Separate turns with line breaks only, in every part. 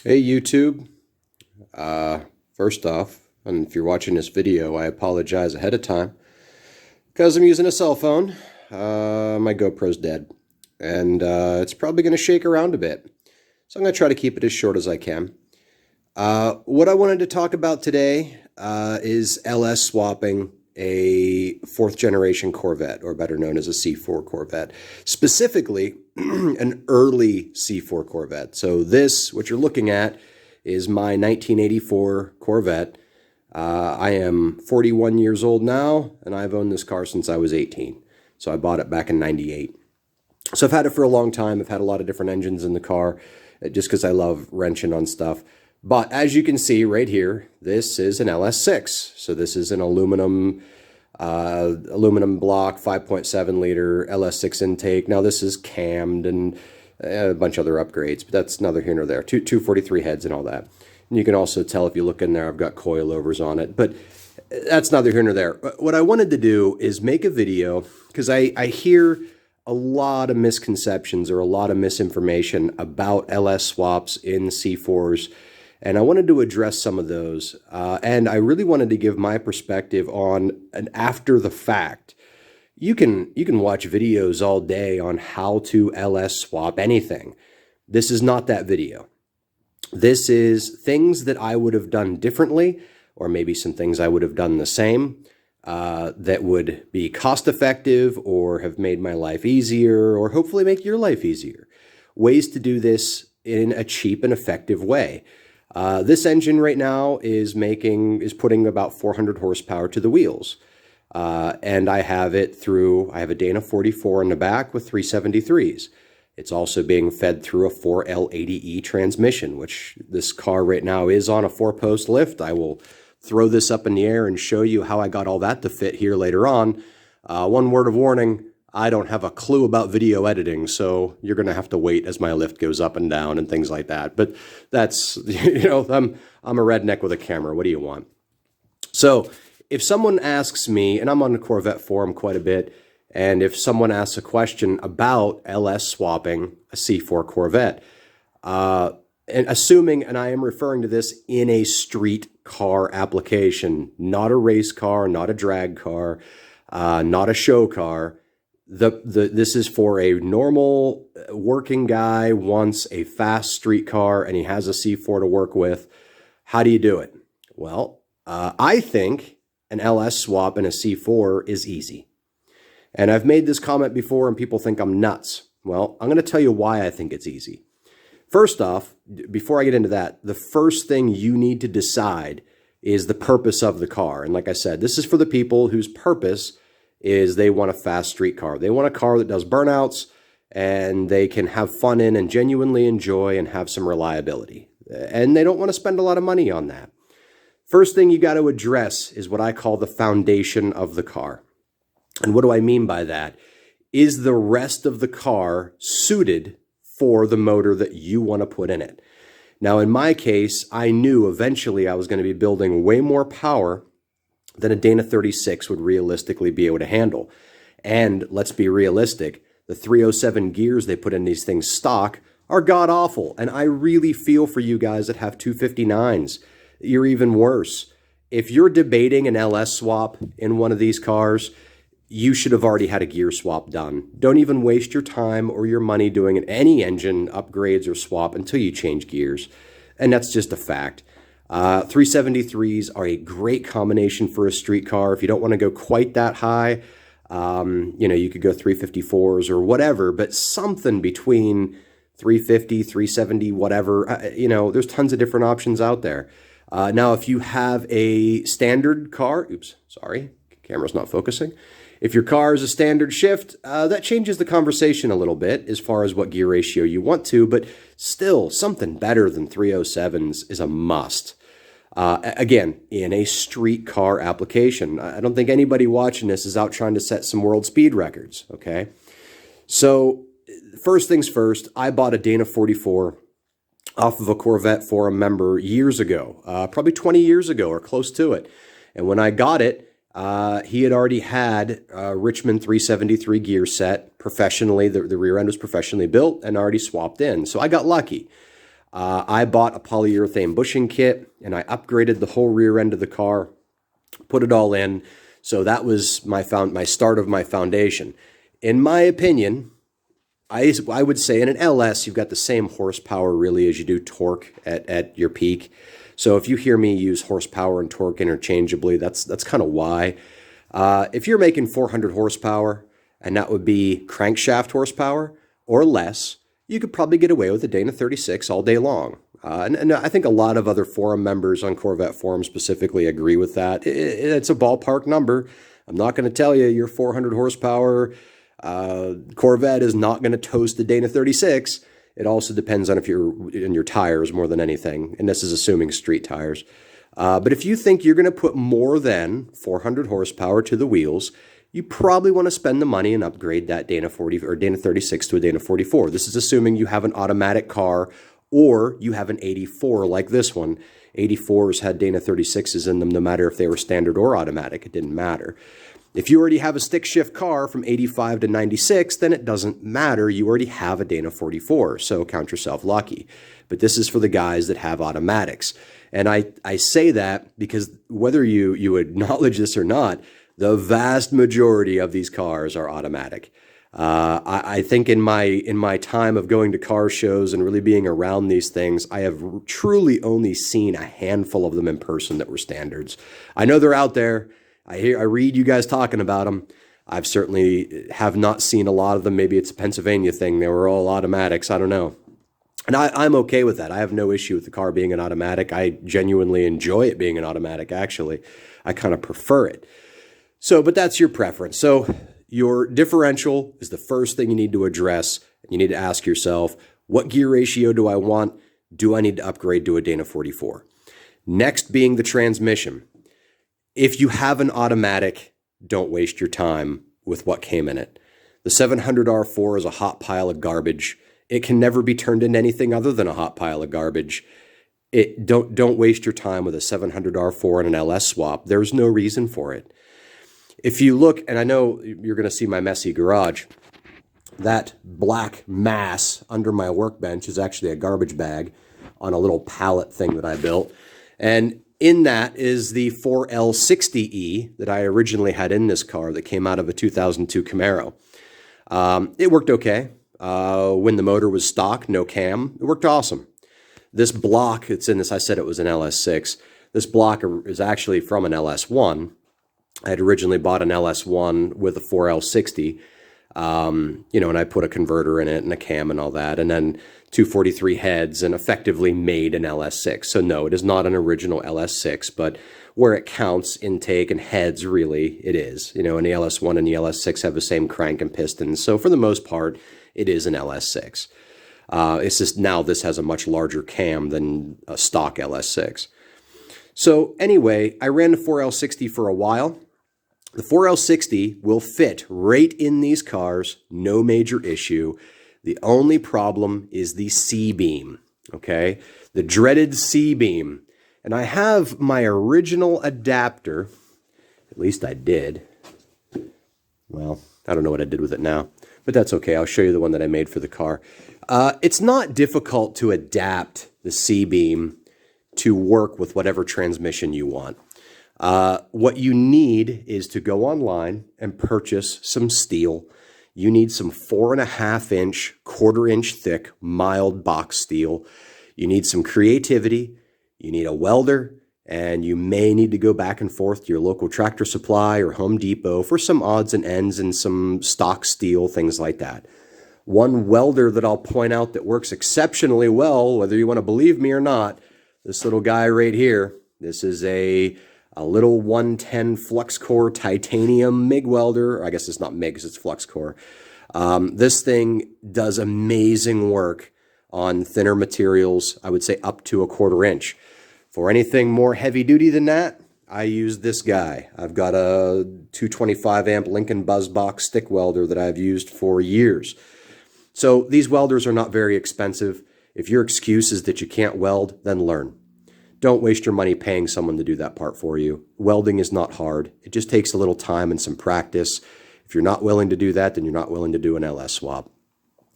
Hey YouTube, first off, and if you're watching this video, I apologize ahead of time because I'm using a cell phone. My GoPro's dead and it's probably going to shake around a bit, so I'm going to try to keep it as short as I can. What I wanted to talk about today is LS swapping a 4th generation Corvette, or better known as a C4 Corvette, specifically an early C4 Corvette. So this, what you're looking at, is my 1984 Corvette. I am 41 years old now, and I've owned this car since I was 18. So I bought it back in 98. So I've had it for a long time. I've had a lot of different engines in the car, just because I love wrenching on stuff. But as you can see right here, this is an LS6. So this is an aluminum block, 5.7 liter LS6 intake. Now this is cammed and a bunch of other upgrades, but that's neither here nor there. 243 heads and all that. And you can also tell if you look in there, I've got coilovers on it, but that's neither here nor there. What I wanted to do is make a video because I hear a lot of misconceptions or a lot of misinformation about LS swaps in C4s. And I wanted to address some of those. And I really wanted to give my perspective on an after the fact. You can watch videos all day on how to LS swap anything. This is not that video. This is things that I would have done differently, or maybe some things I would have done the same, that would be cost effective or have made my life easier, or hopefully make your life easier. Ways to do this in a cheap and effective way. This engine right now is putting about 400 horsepower to the wheels. And I have a Dana 44 in the back with 373s. It's also being fed through a 4L80E transmission, which this car right now is on a 4-post lift. I will throw this up in the air and show you how I got all that to fit here later on. One word of warning, I don't have a clue about video editing, so you're going to have to wait as my lift goes up and down and things like that. But that's, I'm a redneck with a camera. What do you want? So if someone asks me, and I'm on the Corvette forum quite a bit, and if someone asks a question about LS swapping a C4 Corvette, and assuming, and I am referring to this in a street car application, not a race car, not a drag car, not a show car. This is for a normal working guy wants a fast street car and he has a C4 to work with. How do you do it? Well, I think an LS swap in a C4 is easy. And I've made this comment before and people think I'm nuts. Well, I'm going to tell you why I think it's easy. First off, before I get into that, the first thing you need to decide is the purpose of the car. And like I said, this is for the people whose purpose is they want a fast street car. They want a car that does burnouts and they can have fun in and genuinely enjoy and have some reliability. And they don't want to spend a lot of money on that. First thing you got to address is what I call the foundation of the car. And what do I mean by that? Is the rest of the car suited for the motor that you want to put in it? Now, in my case, I knew eventually I was going to be building way more power than a Dana 36 would realistically be able to handle. And let's be realistic, the 307 gears they put in these things stock are god-awful. And I really feel for you guys that have 259s. You're even worse. If you're debating an LS swap in one of these cars, you should have already had a gear swap done. Don't even waste your time or your money doing any engine upgrades or swap until you change gears. And that's just a fact. 373s are a great combination for a street car. If you don't want to go quite that high, you could go 354s or whatever, but something between 350, 370, whatever, there's tons of different options out there. Now, if you have a standard car, camera's not focusing. If your car is a standard shift, that changes the conversation a little bit as far as what gear ratio you want to, but still something better than 307s is a must. Again, in a street car application. I don't think anybody watching this is out trying to set some world speed records, okay? So first things first, I bought a Dana 44 off of a Corvette forum member years ago, probably 20 years ago or close to it. And when I got it, he had already had a Richmond 373 gear set professionally. The rear end was professionally built and already swapped in. So I got lucky. I bought a polyurethane bushing kit, and I upgraded the whole rear end of the car, put it all in. So that was my start of my foundation. In my opinion, I would say in an LS, you've got the same horsepower really as you do torque at your peak. So if you hear me use horsepower and torque interchangeably, that's kind of why. If you're making 400 horsepower, and that would be crankshaft horsepower or less, you could probably get away with a Dana 36 all day long. And I think a lot of other forum members on Corvette forums specifically agree with that. It's a ballpark number. I'm not going to tell you your 400 horsepower Corvette is not going to toast the Dana 36. It also depends on if you're in your tires more than anything, and this is assuming street tires. But if you think you're going to put more than 400 horsepower to the wheels, you probably want to spend the money and upgrade that Dana 40 or Dana 36 to a Dana 44. This is assuming you have an automatic car or you have an 84 like this one. 84s had Dana 36s in them no matter if they were standard or automatic. It didn't matter. If you already have a stick shift car from 85 to 96, then it doesn't matter. You already have a Dana 44, so count yourself lucky. But this is for the guys that have automatics. And I say that because whether you acknowledge this or not, the vast majority of these cars are automatic. I think in my time of going to car shows and really being around these things, I have truly only seen a handful of them in person that were standards. I know they're out there. I read you guys talking about them. I've certainly have not seen a lot of them. Maybe it's a Pennsylvania thing. They were all automatics. I don't know. And I'm okay with that. I have no issue with the car being an automatic. I genuinely enjoy it being an automatic, actually. I kind of prefer it. So, but that's your preference. So your differential is the first thing you need to address. You need to ask yourself, what gear ratio do I want? Do I need to upgrade to a Dana 44? Next being the transmission. If you have an automatic, don't waste your time with what came in it. The 700R4 is a hot pile of garbage. It can never be turned into anything other than a hot pile of garbage. Don't waste your time with a 700R4 and an LS swap. There's no reason for it. If you look, and I know you're going to see my messy garage, that black mass under my workbench is actually a garbage bag on a little pallet thing that I built. And in that is the 4L60E that I originally had in this car that came out of a 2002 Camaro. It worked okay. When the motor was stock, no cam, it worked awesome. This block that's in this, I said it was an LS6. This block is actually from an LS1. I had originally bought an LS1 with a 4L60, and I put a converter in it and a cam and all that, and then 243 heads and effectively made an LS6. So no, it is not an original LS6, but where it counts intake and heads, really, it is. And the LS1 and the LS6 have the same crank and pistons. So for the most part, it is an LS6. It's just now this has a much larger cam than a stock LS6. So anyway, I ran the 4L60 for a while. The 4L60 will fit right in these cars, no major issue. The only problem is the C-beam, okay? The dreaded C-beam. And I have my original adapter, at least I did. Well, I don't know what I did with it now, but that's okay. I'll show you the one that I made for the car. It's not difficult to adapt the C-beam to work with whatever transmission you want. What you need is to go online and purchase some steel. You need some 4.5-inch, 1/4-inch thick, mild box steel. You need some creativity. You need a welder, and you may need to go back and forth to your local Tractor Supply or Home Depot for some odds and ends and some stock steel, things like that. One welder that I'll point out that works exceptionally well, whether you want to believe me or not, this little guy right here. This is a little 110 flux core titanium MIG welder. I guess it's not MIG, it's flux core. This thing does amazing work on thinner materials, I would say up to a 1/4 inch. For anything more heavy duty than that, I use this guy. I've got a 225 amp Lincoln Buzzbox stick welder that I've used for years. So these welders are not very expensive. If your excuse is that you can't weld, then learn. Don't waste your money paying someone to do that part for you. Welding is not hard. It just takes a little time and some practice. If you're not willing to do that, then you're not willing to do an LS swap.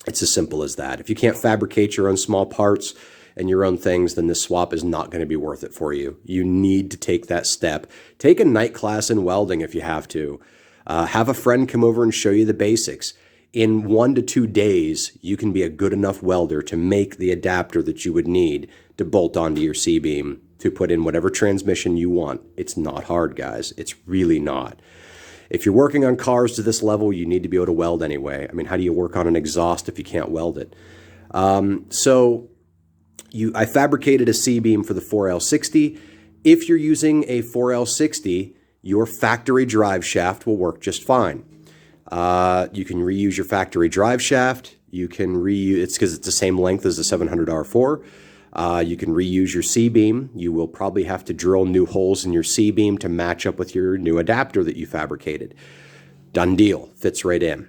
It's as simple as that. If you can't fabricate your own small parts and your own things, then this swap is not going to be worth it for you. You need to take that step. Take a night class in welding if you have to. Have a friend come over and show you the basics. In 1 to 2 days, you can be a good enough welder to make the adapter that you would need to bolt onto your C-beam to put in whatever transmission you want. It's not hard, guys. It's really not. If you're working on cars to this level, you need to be able to weld anyway. I mean, how do you work on an exhaust if you can't weld it? I fabricated a C-beam for the 4L60. If you're using a 4L60, your factory drive shaft will work just fine. You can reuse your factory drive shaft. You can reuse, it's because it's the same length as the 700R4. You can reuse your C-beam. You will probably have to drill new holes in your C-beam to match up with your new adapter that you fabricated. Done deal. Fits right in.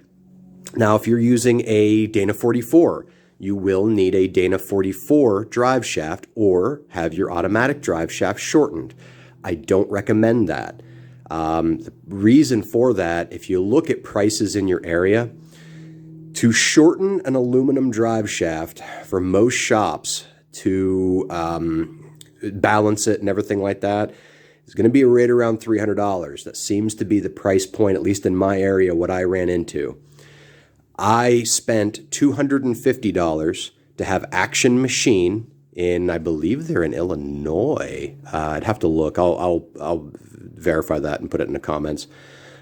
Now, if you're using a Dana 44, you will need a Dana 44 drive shaft or have your automatic drive shaft shortened. I don't recommend that. The reason for that, if you look at prices in your area, to shorten an aluminum drive shaft for most shops to balance it and everything like that is going to be right around $300. That seems to be the price point, at least in my area, what I ran into. I spent $250 to have Action Machine in, I believe they're in Illinois. I'd have to look. I'll verify that and put it in the comments.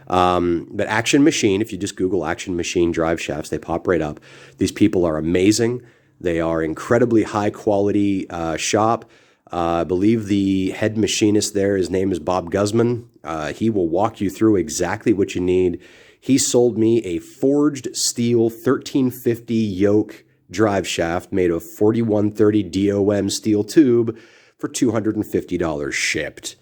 But Action Machine, if you just Google Action Machine drive shafts, they pop right up. These people are amazing. They are incredibly high quality shop. I believe the head machinist there, his name is Bob Guzman. He will walk you through exactly what you need. He sold me a forged steel 1350 yoke drive shaft made of 4130 DOM steel tube for $250 shipped.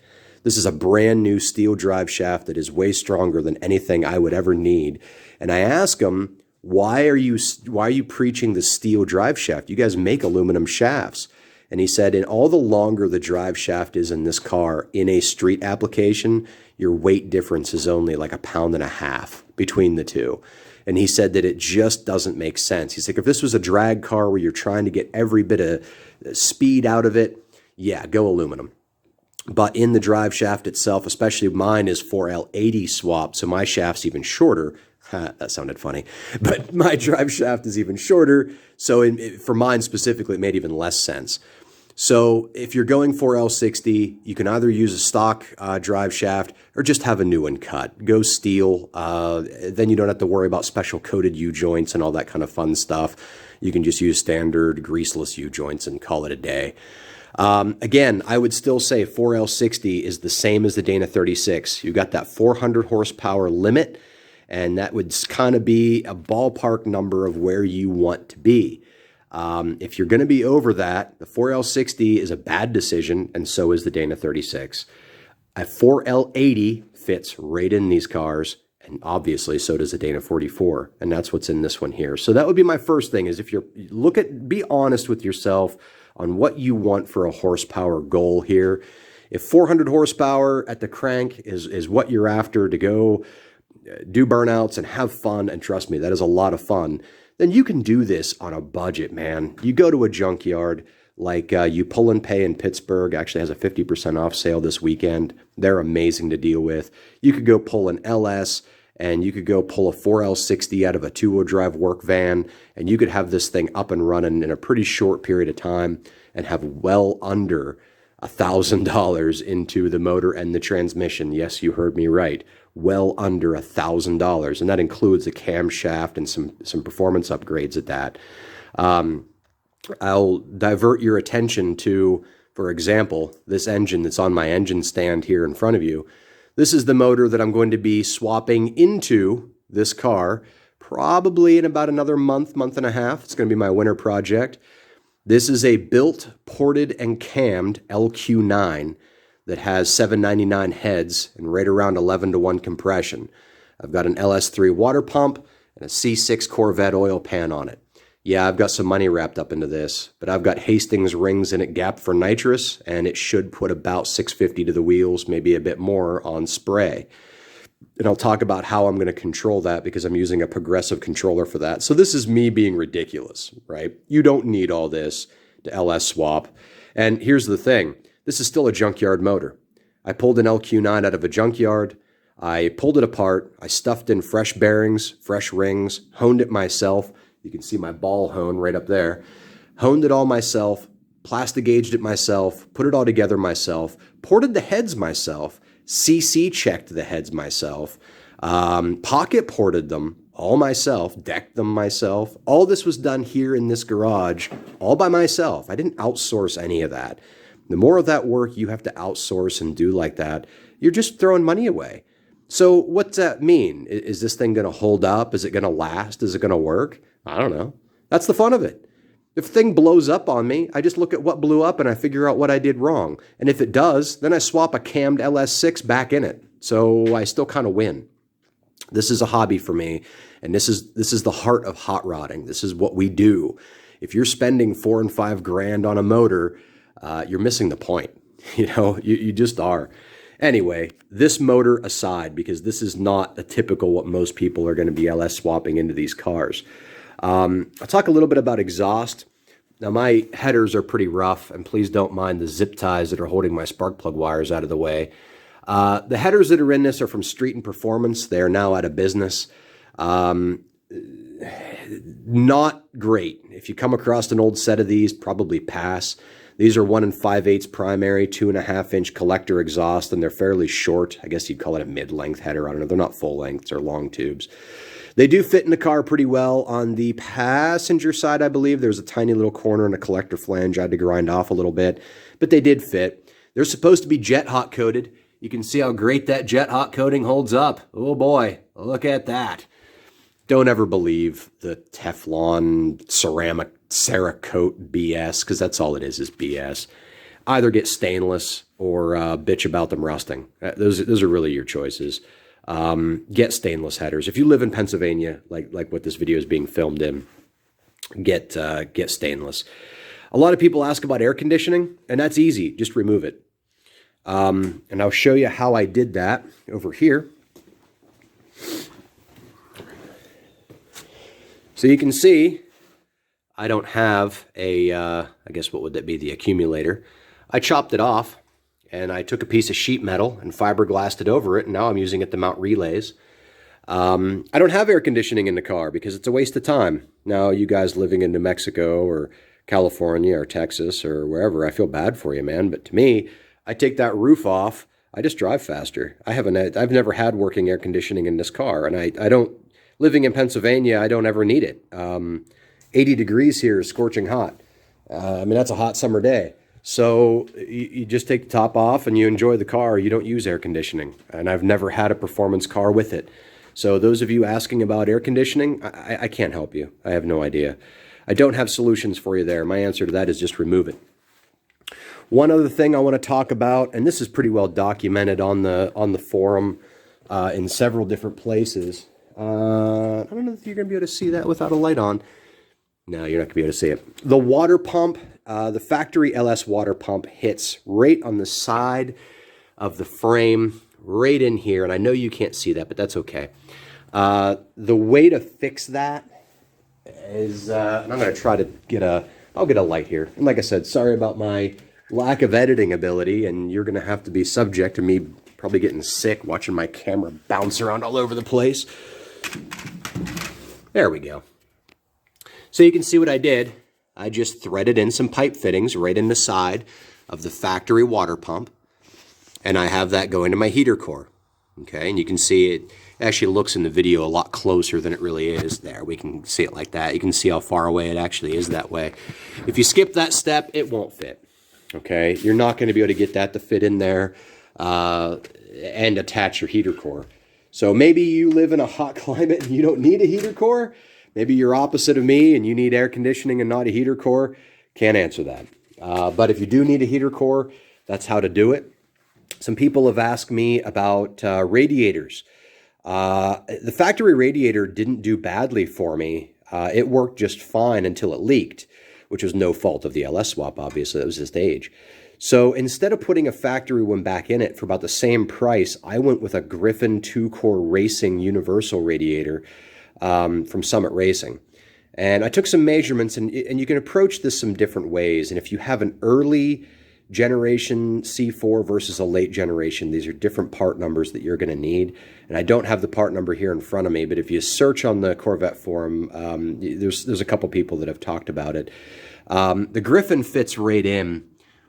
This is a brand new steel drive shaft that is way stronger than anything I would ever need. And I asked him, why are you preaching the steel drive shaft? You guys make aluminum shafts. And he said, in all the longer the drive shaft is in this car in a street application, your weight difference is only like 1.5 pounds between the two. And he said that it just doesn't make sense. He's like, if this was a drag car where you're trying to get every bit of speed out of it, yeah, go aluminum. But in the drive shaft itself, especially mine is 4L80 swap, so my shaft's even shorter. That sounded funny. But my drive shaft is even shorter, so for mine specifically, it made even less sense. So if you're going 4L60, you can either use a stock drive shaft or just have a new one cut. Go steel. Then you don't have to worry about special coated U-joints and all that kind of fun stuff. You can just use standard greaseless U-joints and call it a day. Again, I would still say 4L60 is the same as the Dana 36. You've got that 400 horsepower limit, and that would kind of be a ballpark number of where you want to be. If you're going to be over that, the 4L60 is a bad decision, and so is the Dana 36. A 4L80 fits right in these cars, and obviously so does the Dana 44, and that's what's in this one here. So that would be my first thing, is if you're be honest with yourself on what you want for a horsepower goal here. If 400 horsepower at the crank is what you're after to go do burnouts and have fun, and trust me, that is a lot of fun, then you can do this on a budget, man. You go to a junkyard like You Pull and Pay in Pittsburgh, actually has a 50% off sale this weekend. They're amazing to deal with. You could go pull an LS, and you could go pull a 4L60 out of a two-wheel drive work van, and you could have this thing up and running in a pretty short period of time and have well under $1,000 into the motor and the transmission. Yes, you heard me right. Well under $1,000, and that includes a camshaft and some performance upgrades at that. I'll divert your attention to, for example, this engine that's on my engine stand here in front of you. This is the motor that I'm going to be swapping into this car probably in about another month and a half. It's going to be my winter project. This is a built, ported, and cammed LQ9 that has 799 heads and right around 11-to-1 compression. I've got an LS3 water pump and a C4 Corvette oil pan on it. Yeah, I've got some money wrapped up into this, but I've got Hastings rings in it gap for nitrous, and it should put about $650 to the wheels, maybe a bit more on spray. And I'll talk about how I'm going to control that because I'm using a progressive controller for that. So this is me being ridiculous, right? You don't need all this to LS swap. And here's the thing. This is still a junkyard motor. I pulled an LQ9 out of a junkyard. I pulled it apart. I stuffed in fresh bearings, fresh rings, honed it myself. You can see my ball hone right up there. Honed it all myself, plastic gauged it myself, put it all together myself, ported the heads myself, CC checked the heads myself, pocket ported them all myself, decked them myself. All this was done here in this garage all by myself. I didn't outsource any of that. The more of that work you have to outsource and do like that, you're just throwing money away. So what's that mean? Is this thing going to hold up? Is it going to last? Is it going to work? I don't know. That's the fun of it. If a thing blows up on me, I just look at what blew up and I figure out what I did wrong. And if it does, then I swap a cammed LS6 back in it. So I still kind of win. This is a hobby for me, and this is the heart of hot rodding. This is what we do. If you're spending $4 and $5 grand on a motor, you're missing the point. You just are. Anyway, this motor aside, because this is not a typical what most people are going to be LS swapping into these cars. I'll talk a little bit about exhaust. Now, my headers are pretty rough, and please don't mind the zip ties that are holding my spark plug wires out of the way. The headers that are in this are from Street and Performance. They are now out of business. Not great. If you come across an old set of these, probably pass. These are 1 5/8 primary, 2.5-inch collector exhaust, and they're fairly short. I guess you'd call it a mid-length header. I don't know. They're not full length. They're long tubes. They do fit in the car pretty well. On the passenger side, I believe, there's a tiny little corner and a collector flange I had to grind off a little bit, but they did fit. They're supposed to be jet hot coated. You can see how great that jet hot coating holds up. Oh boy, look at that. Don't ever believe the Teflon ceramic Cerakote BS, because that's all it is BS. Either get stainless or bitch about them rusting. Those are really your choices. Get stainless headers. If you live in Pennsylvania, like what this video is being filmed in, get stainless. A lot of people ask about air conditioning, and that's easy. Just remove it. And I'll show you how I did that over here. So you can see I don't have a, I guess what would that be, the accumulator. I chopped it off, and I took a piece of sheet metal and fiberglassed it over it, and now I'm using it to mount relays. I don't have air conditioning in the car because it's a waste of time. Now, you guys living in New Mexico or California or Texas or wherever, I feel bad for you, man. But to me, I take that roof off, I just drive faster. I've never had working air conditioning in this car, and I don't, living in Pennsylvania, I don't ever need it. 80 degrees here is scorching hot. I mean, that's a hot summer day. So you just take the top off and you enjoy the car. You don't use air conditioning. And I've never had a performance car with it. So those of you asking about air conditioning, I can't help you. I have no idea. I don't have solutions for you there. My answer to that is just remove it. One other thing I want to talk about, and this is pretty well documented on the forum in several different places. I don't know if you're going to be able to see that without a light on. No, you're not going to be able to see it. The water pump, the factory LS water pump hits right on the side of the frame, right in here. And I know you can't see that, but that's okay. The way to fix that is, and I'm going to try to I'll get a light here. And like I said, sorry about my lack of editing ability, and you're going to have to be subject to me probably getting sick watching my camera bounce around all over the place. There we go. So you can see what I did. I just threaded in some pipe fittings right in the side of the factory water pump, and I have that going to my heater core. Okay, and you can see it actually looks in the video a lot closer than it really is. There, we can see it like that. You can see how far away it actually is that way. If you skip that step, it won't fit. Okay, you're not going to be able to get that to fit in there and attach your heater core. So maybe you live in a hot climate and you don't need a heater core. Maybe you're opposite of me and you need air conditioning and not a heater core. Can't answer that. But if you do need a heater core, that's how to do it. Some people have asked me about radiators. The factory radiator didn't do badly for me. It worked just fine until it leaked, which was no fault of the LS swap, obviously. It was just age. So instead of putting a factory one back in it for about the same price, I went with a Griffin 2-core racing universal radiator from Summit Racing. And I took some measurements, and you can approach this some different ways. And if you have an early generation C4 versus a late generation, these are different part numbers that you're going to need. And I don't have the part number here in front of me, but if you search on the Corvette forum, there's a couple people that have talked about it. The Griffin fits right in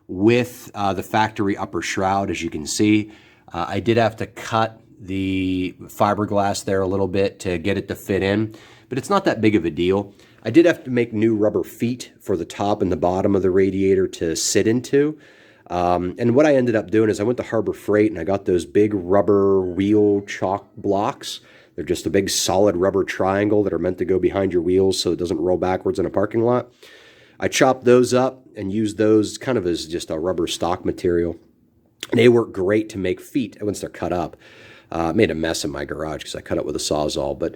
with the factory upper shroud, as you can see. I did have to cut the fiberglass there a little bit to get it to fit in, but it's not that big of a deal. I did have to make new rubber feet for the top and the bottom of the radiator to sit into. And what I ended up doing is I went to Harbor Freight and I got those big rubber wheel chalk blocks. They're just a big solid rubber triangle that are meant to go behind your wheels so it doesn't roll backwards in a parking lot. I chopped those up and used those kind of as just a rubber stock material. And they work great to make feet once they're cut up. Made a mess in my garage because I cut it with a Sawzall, but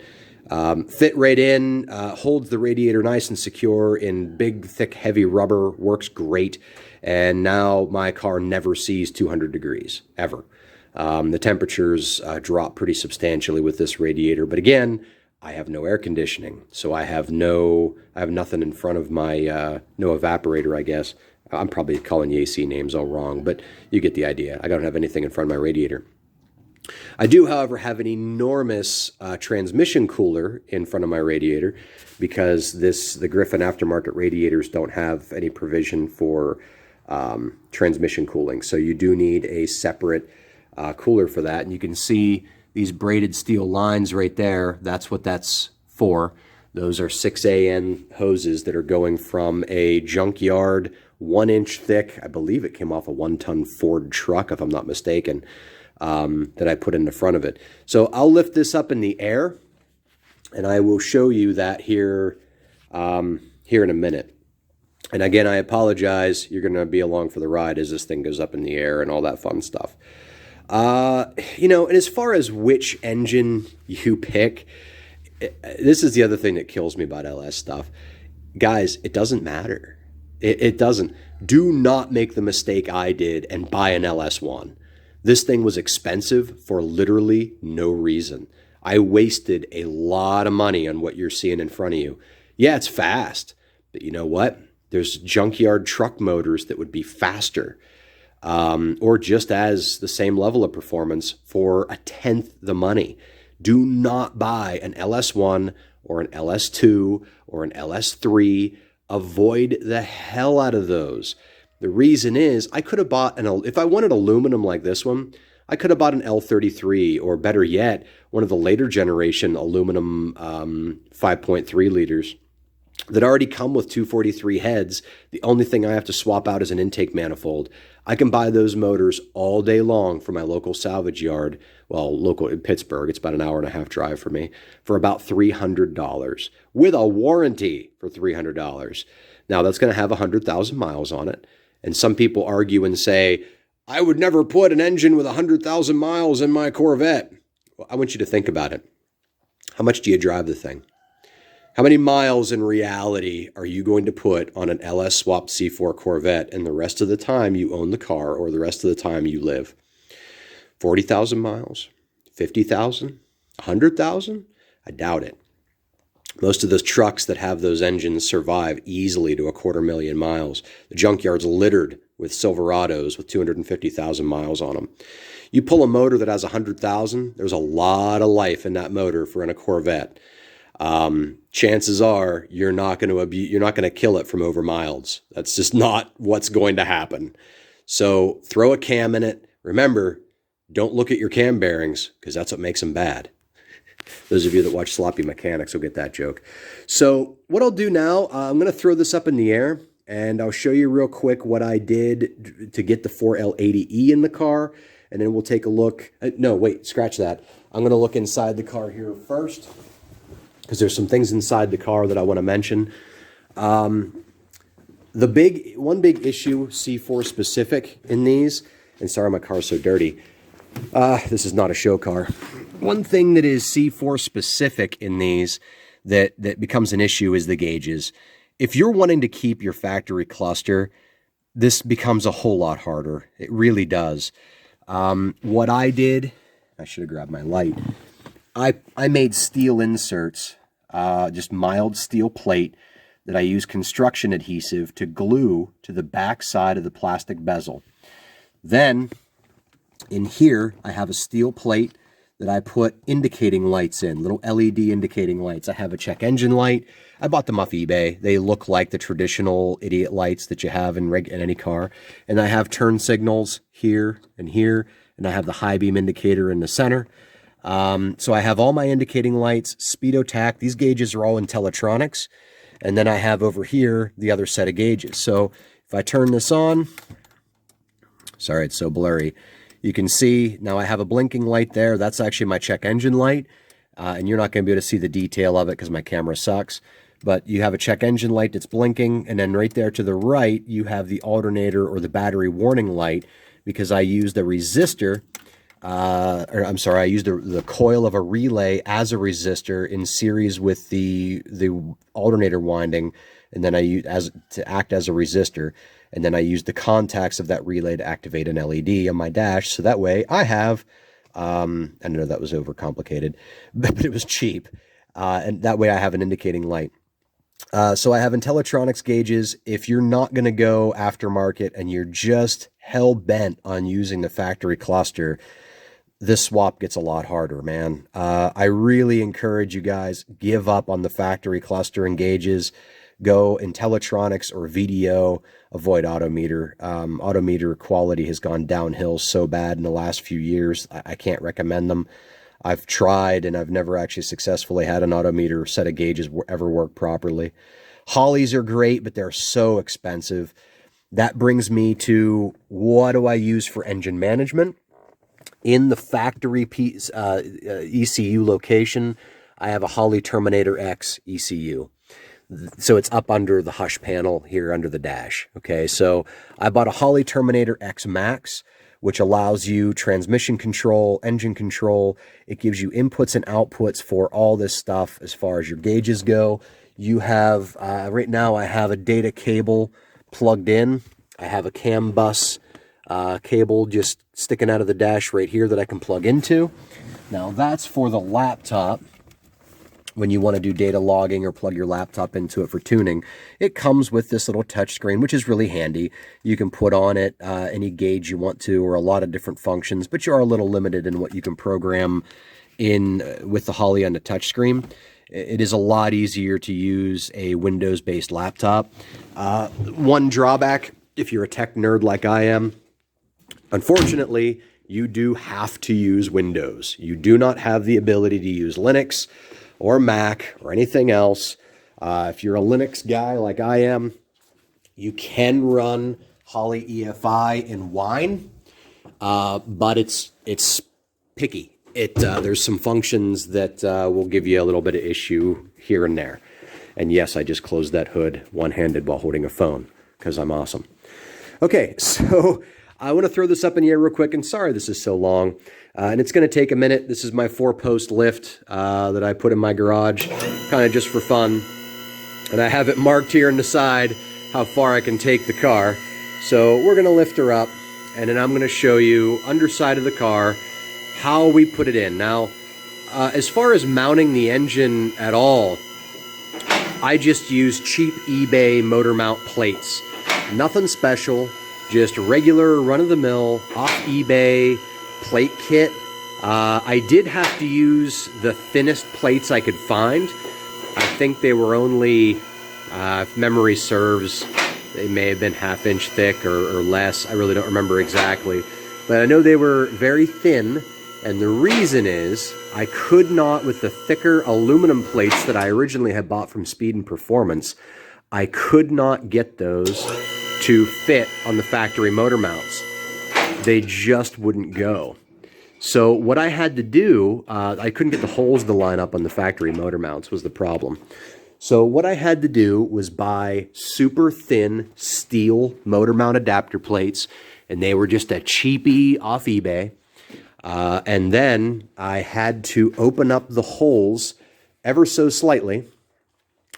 fit right in, holds the radiator nice and secure in big, thick, heavy rubber, works great. And now my car never sees 200 degrees, ever. The temperatures drop pretty substantially with this radiator, but again, I have no air conditioning, so I have nothing in front of my, no evaporator, I guess. I'm probably calling the AC names all wrong, but you get the idea. I don't have anything in front of my radiator. I do, however, have an enormous transmission cooler in front of my radiator because the Griffin aftermarket radiators don't have any provision for transmission cooling. So you do need a separate cooler for that. And you can see these braided steel lines right there. That's what that's for. Those are 6AN hoses that are going from a junkyard, 1-inch thick. I believe it came off a 1-ton Ford truck, if I'm not mistaken. That I put in the front of it. So I'll lift this up in the air, and I will show you that here in a minute. And again, I apologize. You're going to be along for the ride as this thing goes up in the air and all that fun stuff. You know, and as far as which engine you pick, this is the other thing that kills me about LS stuff. Guys, it doesn't matter. It doesn't. Do not make the mistake I did and buy an LS1. This thing was expensive for literally no reason. I wasted a lot of money on what you're seeing in front of you. Yeah, it's fast, but you know what? There's junkyard truck motors that would be faster or just as the same level of performance for 1/10 the money. Do not buy an LS1 or an LS2 or an LS3. Avoid the hell out of those. The reason is I could have bought if I wanted aluminum like this one, I could have bought an L33 or better yet, one of the later generation aluminum 5.3 liters that already come with 243 heads. The only thing I have to swap out is an intake manifold. I can buy those motors all day long from my local salvage yard. Well, local in Pittsburgh, it's about an hour and a half drive for me, for about $300 with a warranty for $300. Now that's going to have 100,000 miles on it. And some people argue and say, I would never put an engine with 100,000 miles in my Corvette. Well, I want you to think about it. How much do you drive the thing? How many miles in reality are you going to put on an LS swapped C4 Corvette and the rest of the time you own the car or the rest of the time you live? 40,000 miles? 50,000? 100,000? I doubt it. Most of those trucks that have those engines survive easily to 250,000 miles. The junkyard's littered with Silverados with 250,000 miles on them. You pull a motor that has 100,000, there's a lot of life in that motor for in a Corvette. Chances are you're not going to kill it from over miles. That's just not what's going to happen. So throw a cam in it. Remember, don't look at your cam bearings because that's what makes them bad. Those of you that watch Sloppy Mechanics will get that joke. So what I'll do now, I'm going to throw this up in the air, and I'll show you real quick what I did to get the 4L80E in the car, and then we'll take a look. No, wait, scratch that. I'm going to look inside the car here first, because there's some things inside the car that I want to mention. One big issue, C4 specific in these, and sorry my car's so dirty. This is not a show car. One thing that is C4 specific in these that becomes an issue is the gauges. If you're wanting to keep your factory cluster, this becomes a whole lot harder. It really does. What I did, I should have grabbed my light. I made steel inserts just mild steel plate that I use construction adhesive to glue to the back side of the plastic bezel. Then in here, I have a steel plate that I put indicating lights in, little LED indicating lights. I have a check engine light. I bought them off eBay. They look like the traditional idiot lights that you have in any car. And I have turn signals here, and I have the high beam indicator in the center. So I have all my indicating lights, speedo tack. These gauges are all Intellitronics. And then I have over here the other set of gauges. So if I turn this on, sorry, it's so blurry. You can see now I have a blinking light there. That's actually my check engine light. And you're not going to be able to see the detail of it because my camera sucks. But you have a check engine light that's blinking. And then right there to the right, you have the alternator or the battery warning light, because I used a resistor. I used the coil of a relay as a resistor in series with the alternator winding, and then I use to act as a resistor, and then I used the contacts of that relay to activate an LED on my dash, so that way I have, I know that was overcomplicated, but it was cheap, and that way I have an indicating light. So I have Intellitronics gauges. If you're not going to go aftermarket and you're just hell-bent on using the factory cluster, this swap gets a lot harder, man. I really encourage you guys, give up on the factory cluster and gauges. Go Intellitronics or VDO, avoid Autometer. Autometer quality has gone downhill so bad in the last few years. I can't recommend them. I've tried, and I've never actually successfully had an Autometer set of gauges ever work properly. Hollies are great, but they're so expensive. That brings me to, what do I use for engine management? In the factory ECU location, I have a Holley Terminator X ECU. So it's up under the hush panel here under the dash. Okay, so I bought a Holley Terminator X Max, which allows you transmission control, engine control. It gives you inputs and outputs for all this stuff as far as your gauges go. You have, right now I have a data cable plugged in. I have a CAN bus cable just sticking out of the dash right here that I can plug into. Now that's for the laptop. When you want to do data logging or plug your laptop into it for tuning, it comes with this little touch screen, which is really handy. You can put on it any gauge you want to, or a lot of different functions, but you are a little limited in what you can program in with the Holley on the touch screen. It is a lot easier to use a Windows-based laptop. One drawback, if you're a tech nerd like I am, unfortunately, you do have to use Windows. You do not have the ability to use Linux or Mac or anything else. If you're a Linux guy like I am, you can run Holley EFI in Wine, but it's picky. There's some functions that will give you a little bit of issue here and there. And yes, I just closed that hood one-handed while holding a phone because I'm awesome. Okay, so I want to throw this up in the air real quick, and sorry this is so long, and it's going to take a minute. This is my 4-post lift that I put in my garage, kind of just for fun, and I have it marked here on the side how far I can take the car. So we're going to lift her up, and then I'm going to show you underside of the car how we put it in. Now, as far as mounting the engine at all, I just use cheap eBay motor mount plates. Nothing special. Just regular run-of-the-mill, off eBay plate kit. I did have to use the thinnest plates I could find. I think they were only, if memory serves, they may have been ½ inch thick or less. I really don't remember exactly. But I know they were very thin, and the reason is I could not, with the thicker aluminum plates that I originally had bought from Speed and Performance, I could not get those to fit on the factory motor mounts. They just wouldn't go. So what I had to do, I couldn't get the holes to line up on the factory motor mounts was the problem. So what I had to do was buy super thin steel motor mount adapter plates, and they were just a cheapie off eBay. And then I had to open up the holes ever so slightly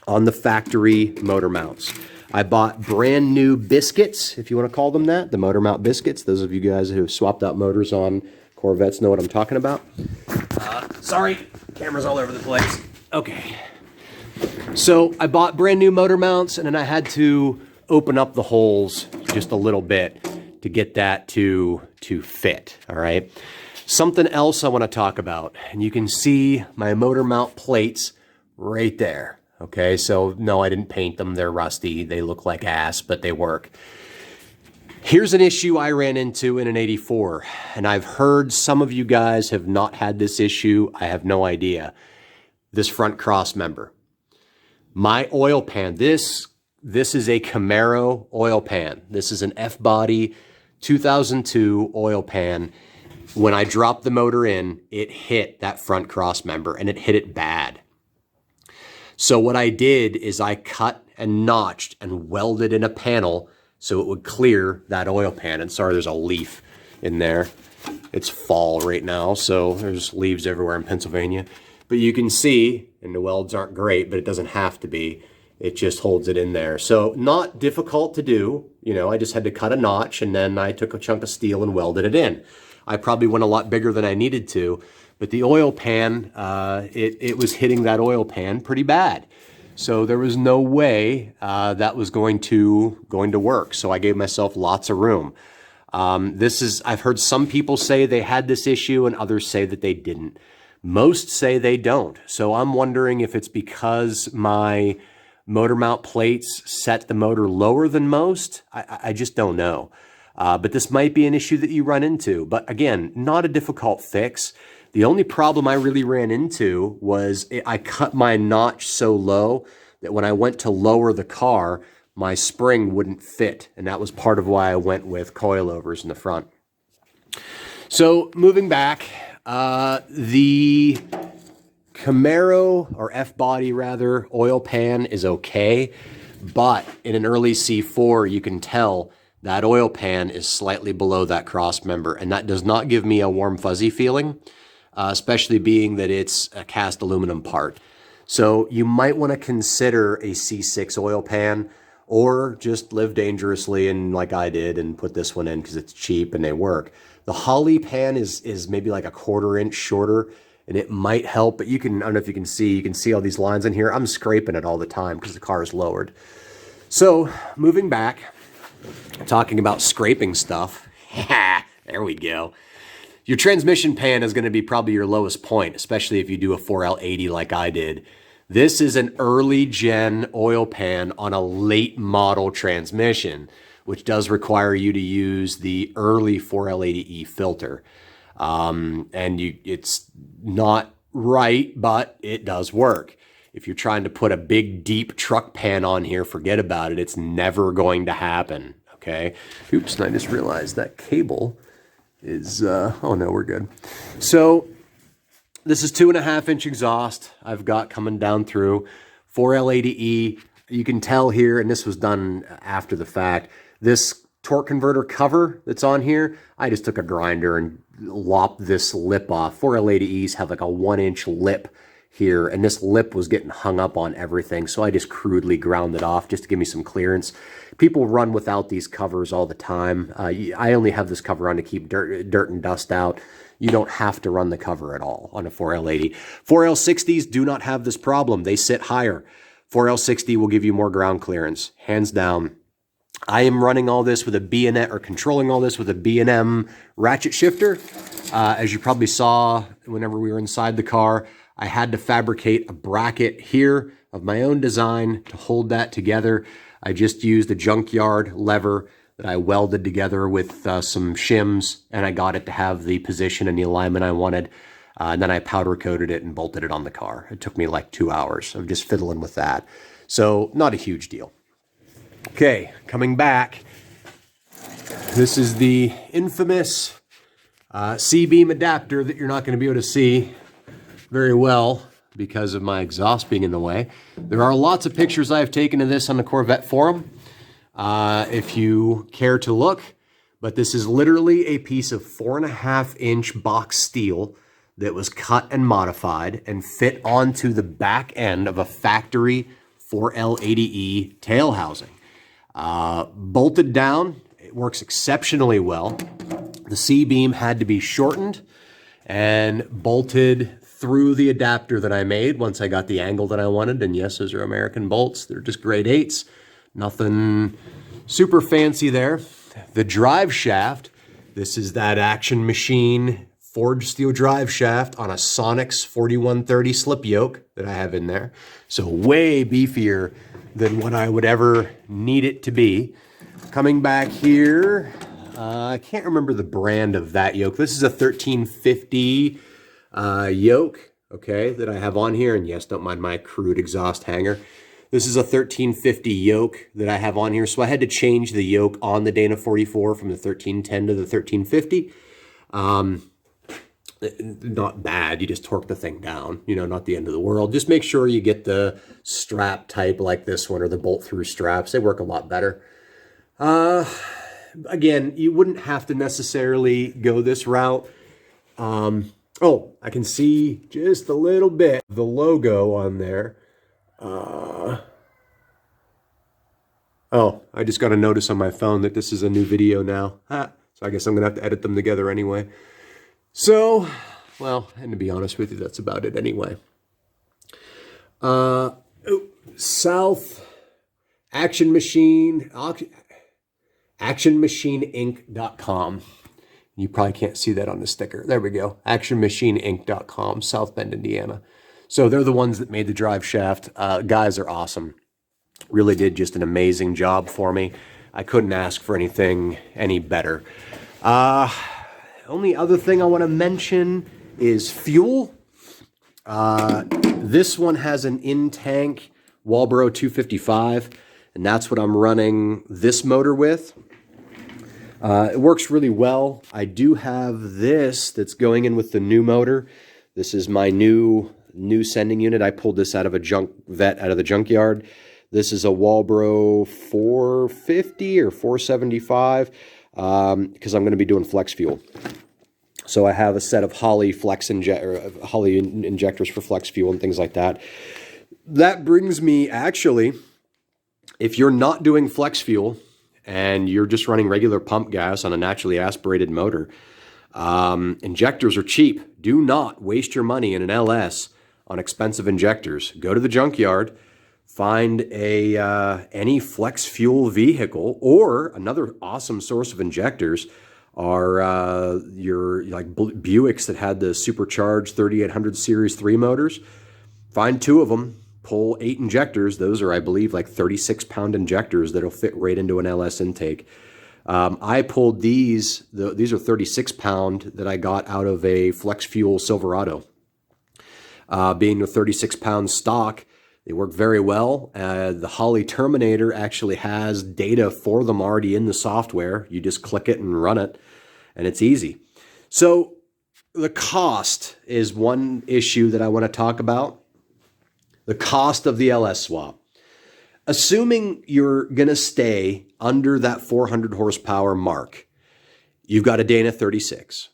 on the factory motor mounts. I bought brand new biscuits, if you want to call them that, the motor mount biscuits. Those of you guys who have swapped out motors on Corvettes know what I'm talking about. Sorry, camera's all over the place. Okay. So I bought brand new motor mounts, and then I had to open up the holes just a little bit to get that to fit, all right? Something else I want to talk about, and you can see my motor mount plates right there, okay? So no, I didn't paint them. They're rusty. They look like ass, but they work. Here's an issue I ran into in an 84, and I've heard some of you guys have not had this issue. I have no idea. This front cross member. My oil pan, this is a Camaro oil pan. This is an F-body 2002 oil pan. When I dropped the motor in, it hit that front cross member, and it hit it bad. So what I did is I cut and notched and welded in a panel so it would clear that oil pan. And sorry, there's a leaf in there. It's fall right now, so there's leaves everywhere in Pennsylvania. But you can see, and the welds aren't great, but it doesn't have to be. It just holds it in there. So not difficult to do. You know, I just had to cut a notch, and then I took a chunk of steel and welded it in. I probably went a lot bigger than I needed to, but the oil pan, it was hitting that oil pan pretty bad. So there was no way that was going to work. So I gave myself lots of room. I've heard some people say they had this issue and others say that they didn't. Most say they don't. So I'm wondering if it's because my motor mount plates set the motor lower than most. I just don't know. But this might be an issue that you run into. But again, not a difficult fix. The only problem I really ran into was I cut my notch so low that when I went to lower the car, my spring wouldn't fit. And that was part of why I went with coilovers in the front. So moving back, the Camaro, or F-body rather, oil pan is okay. But in an early C4, you can tell that oil pan is slightly below that cross member, and that does not give me a warm fuzzy feeling, especially being that it's a cast aluminum part. So you might want to consider a C6 oil pan, or just live dangerously and like I did and put this one in because it's cheap and they work. The Holley pan is maybe like a 1/4 inch shorter, and it might help, but I don't know if you can see all these lines in here. I'm scraping it all the time because the car is lowered. So moving back, talking about scraping stuff. There we go. Your transmission pan is going to be probably your lowest point, especially if you do a 4L80 like I did. This is an early gen oil pan on a late model transmission, which does require you to use the early 4L80E filter. It's not right, but it does work. If you're trying to put a big, deep truck pan on here, forget about it. It's never going to happen, okay? Oops, and I just realized that cable is, oh no, we're good. So this is 2.5 inch exhaust I've got coming down through. 4L80E, you can tell here, and this was done after the fact, this torque converter cover that's on here, I just took a grinder and lopped this lip off. 4L80Es have like a 1 inch lip here, and this lip was getting hung up on everything, so I just crudely ground it off just to give me some clearance. People run without these covers all the time. I only have this cover on to keep dirt and dust out. You don't have to run the cover at all on a 4L80. 4L60s do not have this problem. They sit higher. 4L60 will give you more ground clearance, hands down. I am running all this with a B&M, or controlling all this with a B&M ratchet shifter. As you probably saw whenever we were inside the car, I had to fabricate a bracket here of my own design to hold that together. I just used a junkyard lever that I welded together with some shims, and I got it to have the position and the alignment I wanted. And then I powder coated it and bolted it on the car. It took me like 2 hours of just fiddling with that. So not a huge deal. Okay, coming back. This is the infamous C-beam adapter that you're not going to be able to see very well because of my exhaust being in the way. There are lots of pictures I have taken of this on the Corvette forum, if you care to look. But this is literally a piece of 4.5 inch box steel that was cut and modified and fit onto the back end of a factory 4L80E tail housing. Bolted down, it works exceptionally well. The C-beam had to be shortened and bolted through the adapter that I made once I got the angle that I wanted. And yes, those are American bolts. They're just grade 8s. Nothing super fancy there. The drive shaft, this is that Action Machine forged steel drive shaft on a Sonex 4130 slip yoke that I have in there. So way beefier than what I would ever need it to be. Coming back here, I can't remember the brand of that yoke. This is a 1350 yoke, okay, that I have on here. And yes, don't mind my crude exhaust hanger. This is a 1350 yoke that I have on here. So I had to change the yoke on the Dana 44 from the 1310 to the 1350. Not bad. You just torque the thing down, you know, not the end of the world. Just make sure you get the strap type like this one or the bolt through straps. They work a lot better. Again, you wouldn't have to necessarily go this route. Oh, I can see just a little bit of the logo on there. Oh, I just got a notice on my phone that this is a new video now. So I guess I'm gonna have to edit them together anyway. So, well, and to be honest with you, that's about it anyway. South Action Machine, actionmachineinc.com. You probably can't see that on the sticker. There we go. actionmachineinc.com, South Bend, Indiana. So they're the ones that made the drive shaft. Guys are awesome. Really did just an amazing job for me. I couldn't ask for anything any better. Only other thing I want to mention is fuel. This one has an in-tank Walbro 255, and that's what I'm running this motor with. It works really well. I do have this that's going in with the new motor. This is my new sending unit. I pulled this out of a vet out of the junkyard. This is a Walbro 450 or 475 because I'm going to be doing flex fuel. So I have a set of Holley injectors for flex fuel and things like that. That brings me actually, if you're not doing flex fuel and you're just running regular pump gas on a naturally aspirated motor, injectors are cheap. Do not waste your money in an LS on expensive injectors. Go to the junkyard, find any flex fuel vehicle, or another awesome source of injectors are your like Buicks that had the supercharged 3800 Series 3 motors. Find 2 of them, pull 8 injectors. Those are, I believe, like 36-pound injectors that'll fit right into an LS intake. I pulled these are 36-pound that I got out of a flex fuel Silverado. Being a 36-pound stock, they work very well. The Holley Terminator actually has data for them already in the software. You just click it and run it, and it's easy. So the cost is one issue that I want to talk about. The cost of the LS swap. Assuming you're going to stay under that 400 horsepower mark, you've got a Dana 36,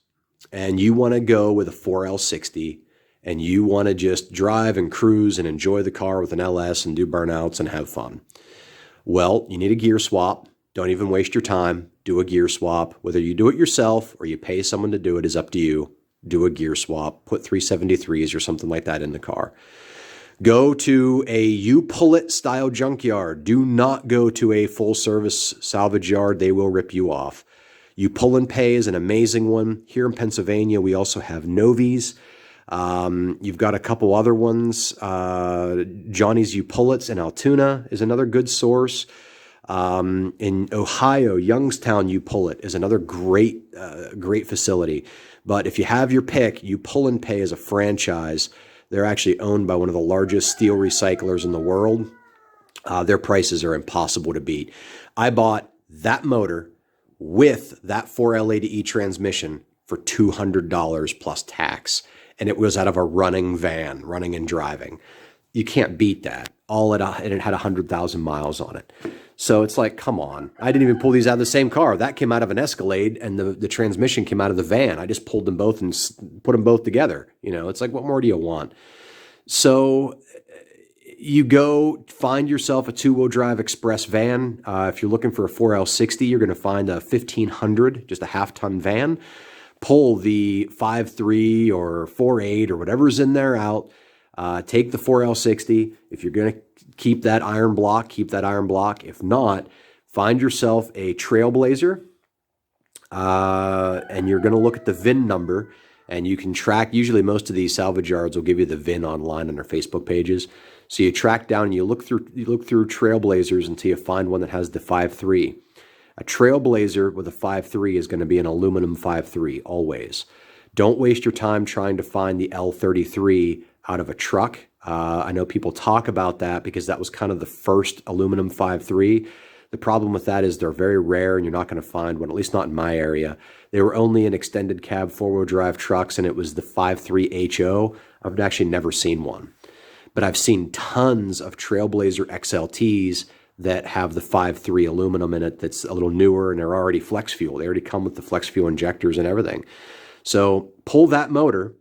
and you want to go with a 4L60, and you want to just drive and cruise and enjoy the car with an LS and do burnouts and have fun. Well, you need a gear swap. Don't even waste your time. Do a gear swap. Whether you do it yourself or you pay someone to do it is up to you. Do a gear swap. Put 373s or something like that in the car. Go to a you-pull-it style junkyard. Do not go to a full-service salvage yard. They will rip you off. You Pull and Pay is an amazing one. Here in Pennsylvania, we also have Novies. You've got a couple other ones. Johnny's You-Pull-Its in Altoona is another good source. In Ohio, Youngstown You-Pull-It is another great facility. But if you have your pick, You Pull and Pay is a franchise. They're actually owned by one of the largest steel recyclers in the world. Their prices are impossible to beat. I bought that motor with that 4L80E transmission for $200 plus tax. And it was out of a running van, running and driving. You can't beat that. And it had 100,000 miles on it. So it's like, come on. I didn't even pull these out of the same car. That came out of an Escalade, and the transmission came out of the van. I just pulled them both and put them both together. You know, it's like, what more do you want? So you go find yourself a 2-wheel drive express van. If you're looking for a 4L60, you're going to find a 1500, just a half-ton van. pull the 5.3 or 4.8 or whatever's in there out. Take the 4L60. If you're going to keep that iron block, keep that iron block. If not, find yourself a Trailblazer, and you're going to look at the VIN number, and you can track. Usually most of these salvage yards will give you the VIN online on their Facebook pages. So you track down and you look through Trailblazers until you find one that has the 5.3. A Trailblazer with a 5.3 is going to be an aluminum 5.3 always. Don't waste your time trying to find the L33 out of a truck. I know people talk about that because that was kind of the first aluminum 5.3. The problem with that is they're very rare and you're not going to find one, at least not in my area. They were only in extended cab four-wheel drive trucks, and it was the 5.3 HO. I've actually never seen one. But I've seen tons of Trailblazer XLTs that have the 5.3 aluminum in it that's a little newer, and they're already flex fuel. They already come with the flex fuel injectors and everything. So pull that motor,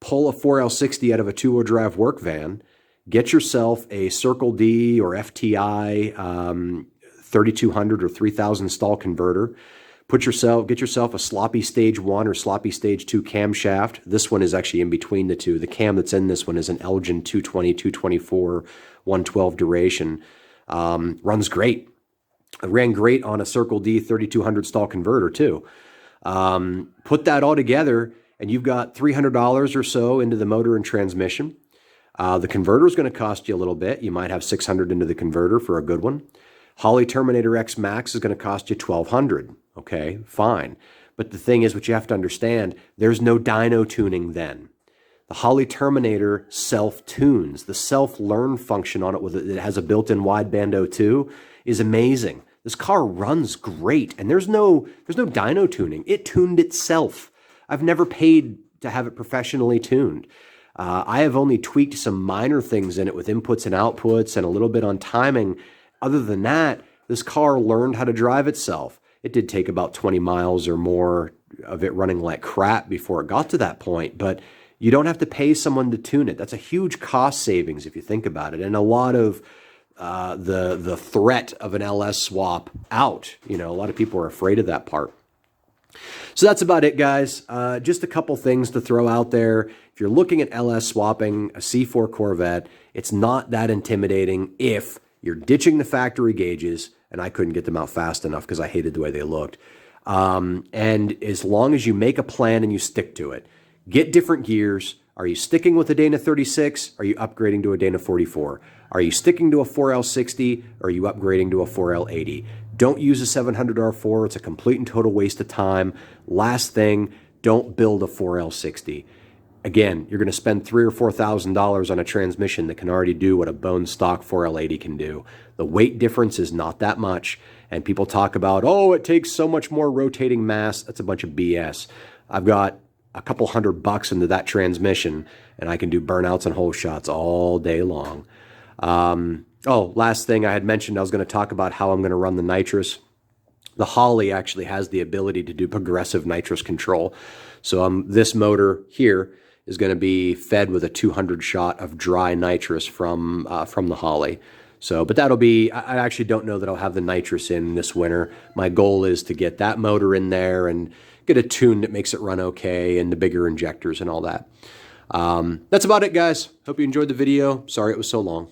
pull a 4L60 out of a two-wheel drive work van, get yourself a Circle D or FTI 3200 or 3000 stall converter. Get yourself a sloppy stage 1 or sloppy stage 2 camshaft. This one is actually in between the two. The cam that's in this one is an Elgin 220, 224, 112 duration. Runs great. It ran great on a Circle D 3200 stall converter too. Put that all together and you've got $300 or so into the motor and transmission. The converter is going to cost you a little bit. You might have $600 into the converter for a good one. Holley Terminator X Max is going to cost you $1,200. Okay, fine. But the thing is, what you have to understand, there's no dyno tuning then. The Holley Terminator self-tunes. The self-learn function on it, it has a built-in wideband O2, is amazing. This car runs great, and there's no dyno tuning. It tuned itself. I've never paid to have it professionally tuned. I have only tweaked some minor things in it with inputs and outputs and a little bit on timing. Other than that, this car learned how to drive itself. It did take about 20 miles or more of it running like crap before it got to that point, but you don't have to pay someone to tune it. That's a huge cost savings if you think about it, and a lot of the threat of an LS swap out. You know, a lot of people are afraid of that part. So that's about it, guys. Just a couple things to throw out there. If you're looking at LS swapping a C4 Corvette, it's not that intimidating if you're ditching the factory gauges, and I couldn't get them out fast enough because I hated the way they looked. And as long as you make a plan and you stick to it, get different gears. Are you sticking with a Dana 36? Are you upgrading to a Dana 44? Are you sticking to a 4L60? Or are you upgrading to a 4L80? Don't use a 700R4. It's a complete and total waste of time. Last thing, don't build a 4L60. Again, you're going to spend $3,000 or $4,000 on a transmission that can already do what a bone stock 4L80 can do. The weight difference is not that much, and people talk about, oh, it takes so much more rotating mass. That's a bunch of BS. I've got a couple $100 into that transmission, and I can do burnouts and hole shots all day long. Last thing I had mentioned, I was going to talk about how I'm going to run the nitrous. The Holley actually has the ability to do progressive nitrous control. So this motor here is going to be fed with a 200 shot of dry nitrous from the Holley. So, but that'll be, I actually don't know that I'll have the nitrous in this winter. My goal is to get that motor in there and get a tune that makes it run okay and the bigger injectors and all that. That's about it, guys. Hope you enjoyed the video. Sorry it was so long.